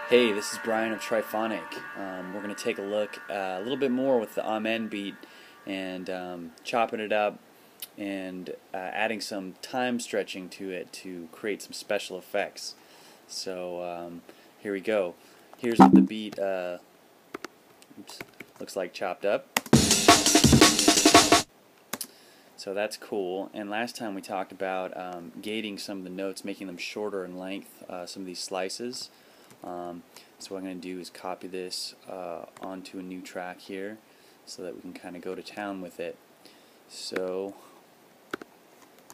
Hey, this is Brian of Trifonic. We're going to take a look a little bit more with the Amen beat and chopping it up and adding some time stretching to it to create some special effects. So here we go. Here's what the beat looks like chopped up. So that's cool. And last time we talked about gating some of the notes, making them shorter in length, some of these slices. So what I'm going to do is copy this onto a new track here so that we can kind of go to town with it. So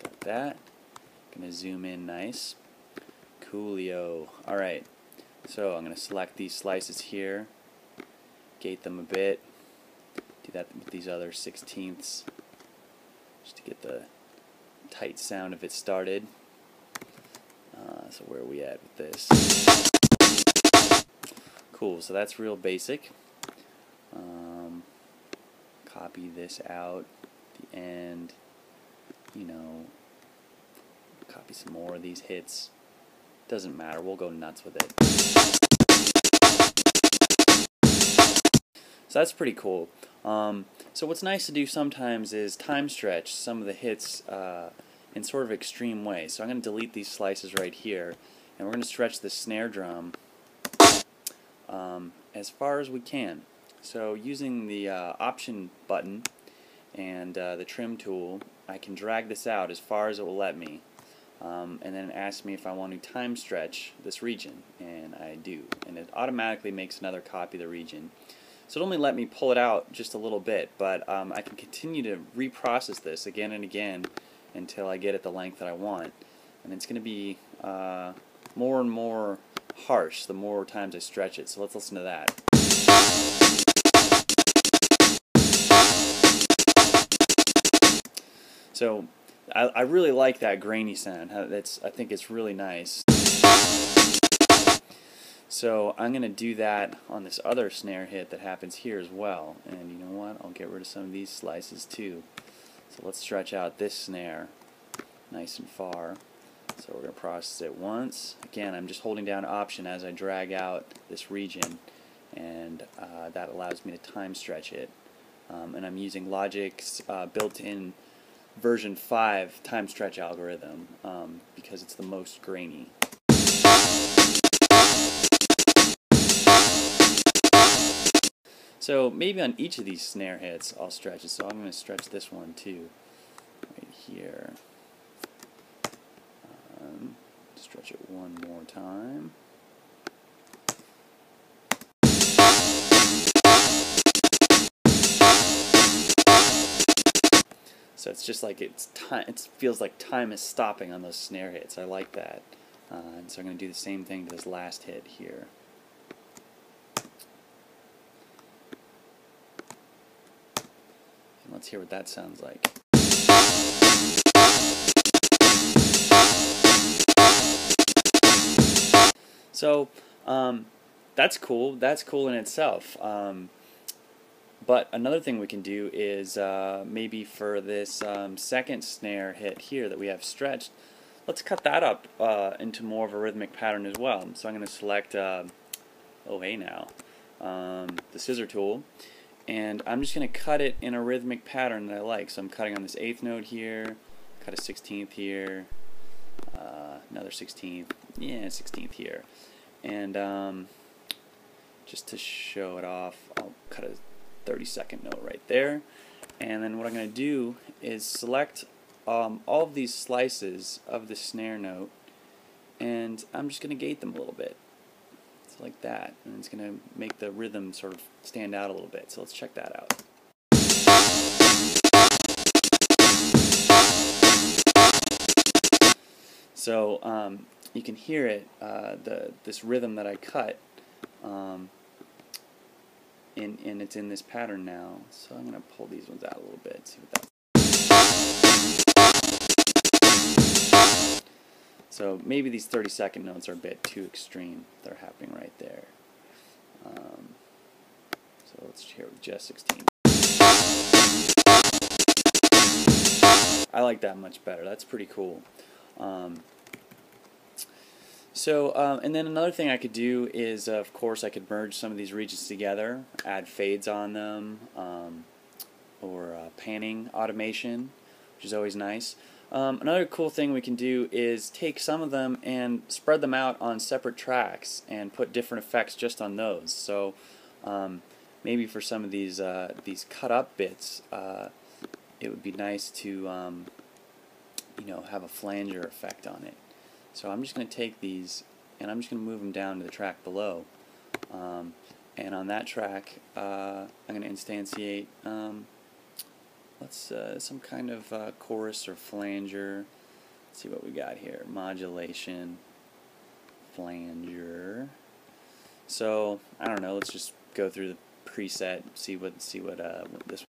got that. Going to zoom in nice. Coolio. Alright, so I'm going to select these slices here, gate them a bit, do that with these other 16ths just to get the tight sound of it started. So where are we at with this? Cool, so that's real basic. Copy this out at the end, copy some more of these hits. Doesn't matter, we'll go nuts with it. So that's pretty cool. So what's nice to do sometimes is time stretch some of the hits in sort of extreme ways. So I'm going to delete these slices right here, and we're going to stretch the snare drum as far as we can. So using the option button and the trim tool, I can drag this out as far as it will let me, and then ask me if I want to time stretch this region, and I do, and it automatically makes another copy of the region. So it only let me pull it out just a little bit, but I can continue to reprocess this again and again until I get it the length that I want, and it's going to be more and more harsh the more times I stretch it. So let's listen to that. So I really like that grainy sound. I think it's really nice. So I'm going to do that on this other snare hit that happens here as well. And you know what? I'll get rid of some of these slices too. So let's stretch out this snare nice and far. So we're going to process it once. Again, I'm just holding down Option as I drag out this region, and that allows me to time stretch it. And I'm using Logic's built-in version 5 time stretch algorithm because it's the most grainy. So maybe on each of these snare hits I'll stretch it. So I'm going to stretch this one too, right here. Stretch it one more time. So it's just like it's time. It feels like time is stopping on those snare hits. I like that. And so I'm going to do the same thing to this last hit here. And let's hear what that sounds like. So that's cool. That's cool in itself. But another thing we can do is maybe for this second snare hit here that we have stretched, let's cut that up into more of a rhythmic pattern as well. So I'm going to select, oh hey now, the scissor tool, and I'm just going to cut it in a rhythmic pattern that I like. So I'm cutting on this 8th note here, cut a 16th here, another 16th, yeah, 16th here. And just to show it off, I'll cut a 32nd note right there. And then what I'm going to do is select all of these slices of the snare note, and I'm just going to gate them a little bit. So like that. And it's going to make the rhythm sort of stand out a little bit. So let's check that out. So you can hear it, this rhythm that I cut, and it's in this pattern now. So I'm going to pull these ones out a little bit, see what that. So maybe these 32nd notes are a bit too extreme. They're happening right there. So let's hear it with just 16. I like that much better. That's pretty cool. So, and then another thing I could do is, of course, I could merge some of these regions together, add fades on them, or panning automation, which is always nice. Another cool thing we can do is take some of them and spread them out on separate tracks and put different effects just on those. So maybe for some of these cut up bits, it would be nice to have a flanger effect on it. So I'm just going to take these and I'm just going to move them down to the track below. And on that track, I'm going to instantiate some kind of chorus or flanger. Let's see what we got here. Modulation, flanger. So I don't know. Let's just go through the preset. See what this.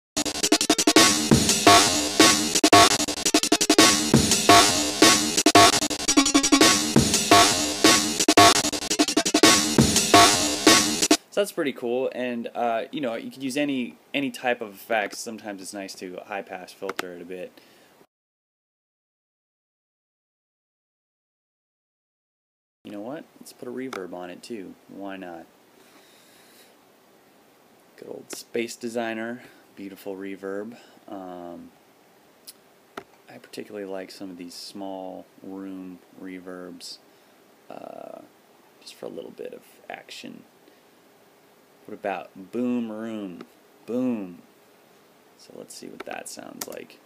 So that's pretty cool, and you could use any type of effects. Sometimes it's nice to high pass filter it a bit. You know what? Let's put a reverb on it too. Why not? Good old Space Designer, beautiful reverb. I particularly like some of these small room reverbs, just for a little bit of action. What about boom room? Boom. So let's see what that sounds like.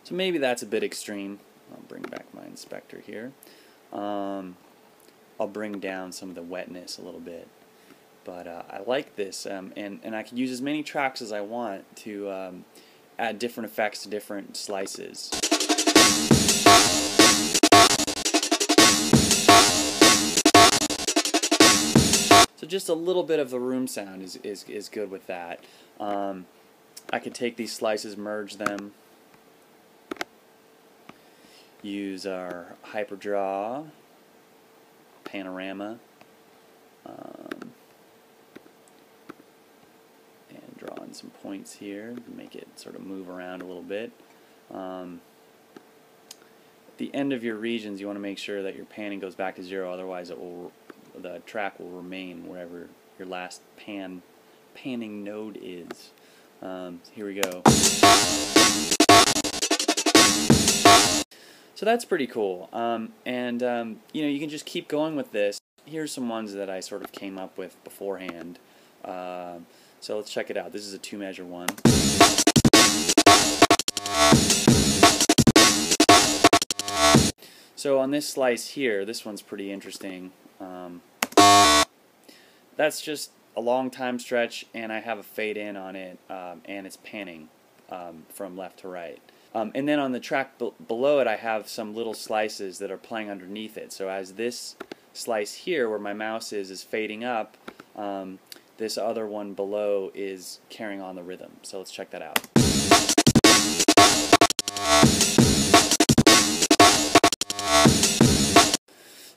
So maybe that's a bit extreme. I'll bring back my inspector here. I'll bring down some of the wetness a little bit. But I like this, and I can use as many tracks as I want to add different effects to different slices. So just a little bit of the room sound is good with that. I could take these slices, merge them, use our hyperdraw, panorama, and draw in some points here to make it sort of move around a little bit. At the end of your regions, you want to make sure that your panning goes back to 0, otherwise the track will remain wherever your last panning node is. Here we go. So that's pretty cool. You can just keep going with this. Here's some ones that I sort of came up with beforehand. So let's check it out. This is a 2-measure one. So on this slice here, this one's pretty interesting. That's just a long time stretch, and I have a fade in on it, and it's panning from left to right. And then on the track below it, I have some little slices that are playing underneath it. So as this slice here, where my mouse is fading up, this other one below is carrying on the rhythm. So let's check that out.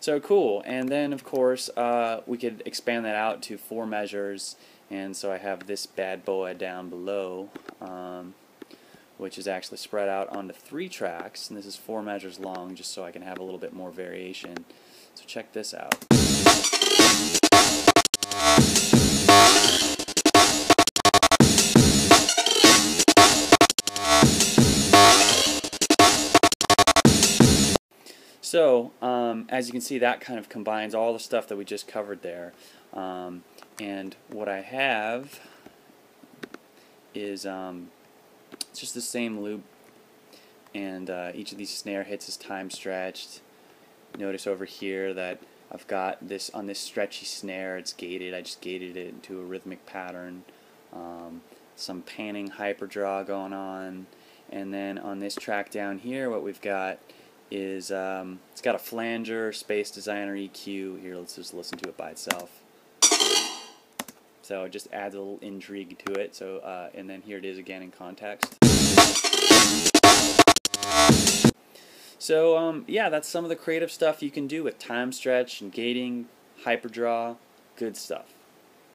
So cool, and then of course we could expand that out to 4 measures, and so I have this bad boy down below, which is actually spread out onto 3 tracks, and this is 4 measures long, just so I can have a little bit more variation. So check this out. So, as you can see, that kind of combines all the stuff that we just covered there. And what I have is it's just the same loop, and each of these snare hits is time stretched. Notice over here that I've got this on this stretchy snare, it's gated. I just gated it into a rhythmic pattern. Some panning hyperdraw going on. And then on this track down here, what we've got is it's got a flanger, Space Designer EQ. Here, let's just listen to it by itself. So it just adds a little intrigue to it. So and then here it is again in context. So yeah, that's some of the creative stuff you can do with time stretch and gating, hyperdraw, good stuff.